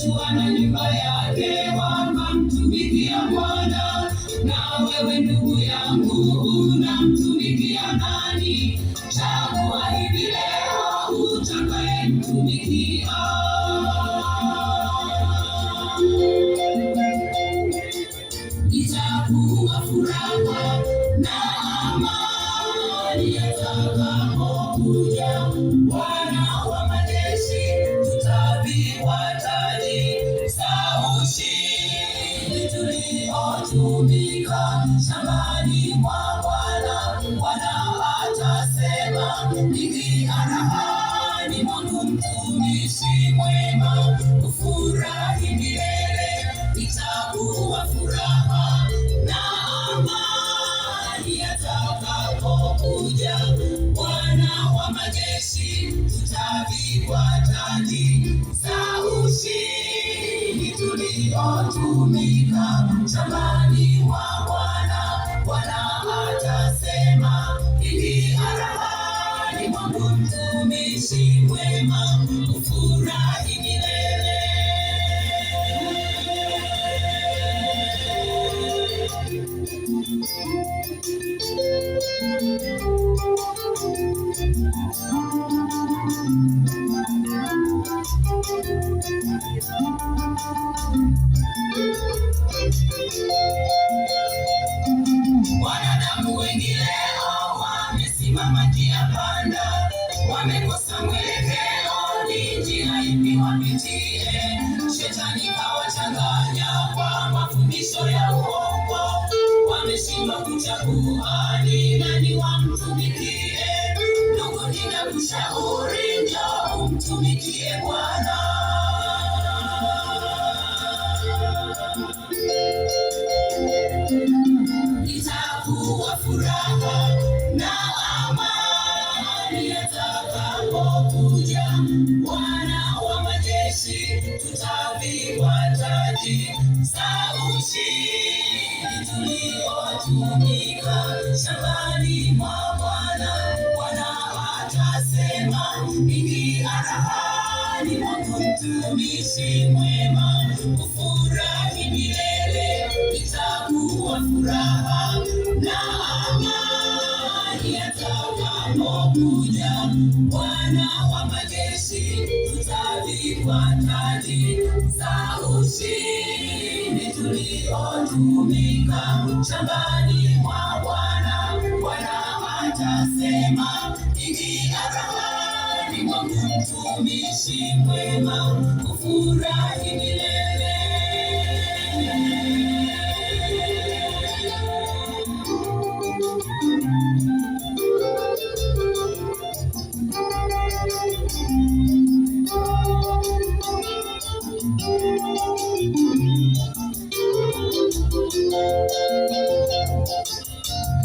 Yoshua na nyumba yake wakamtumikia Bwana. Na wewe ndugu yangu, unamtumikia nani? Chagua hivi leo utakayemtumikia. Itakuwa furaha na amani atakapokuja Bwana wa majeshi, tutavikwa taji za ushindi tuliotumika shambani mwa Bwana. Bwana atasema, ingia rahani mwangu mtumishi mwema, ufurahi milele. Itakuwa furaha na amani atakapokuja Bwana wa majeshi, tutavikwa taji za ushindi tuliotumika shambani mwa Bwana. Bwana atasema, ingia rahani mwangu mtumishi mwema, ufurahi milele. Wanadamu wengi leo wamesimama njia panda, wamekosa mwelekeo, ni njia ipi wapitie? Shetani kawachanganya kwa mafundisho ya uongo, wameshindwa kuchagua ni nani wamtumikie. Ndugu, ninakushauri njoo umtumikie Bwana. Itakuwa furaha na amani atakapokuja Bwana wa majeshi, tutavikwa taji za ushindi tuliotumika shambani mwa Bwana. Bwana atasema, ingia rahani mwangu mtumishi mwema, ufurahi milele. Itakuwa furaha na amani atakapokuja Bwana wa majeshi, tutavikwa taji za ushindi tuliotumika shambani mwa Bwana. Bwana atasema, ingia rahani mwangu mtumishi mwema, ufurahi milele.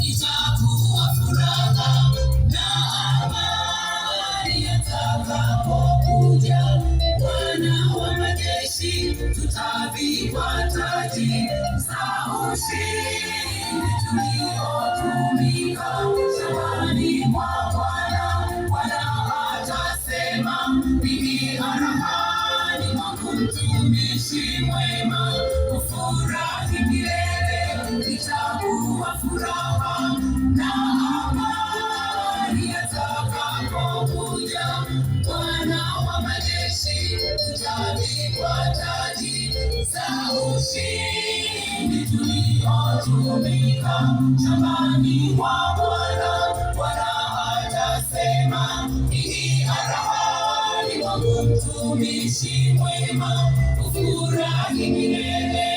Itakuwa furaha na amani atakapokuja Bwana wa majeshi, tutavikwa taji za ushindi tuliotumika shambani mwa Bwana. Bwana atasema, ingia rahani mwangu mtumishi mwema, ufurahi milele. Itakuwa furaha na amani atakapokuja Bwana wa majeshi, tutavikwa taji za ushindi tuliotumika shambani mwa Bwana. Bwana atasema, ingia rahani mwangu mtumishi mwema, ufurahi milele.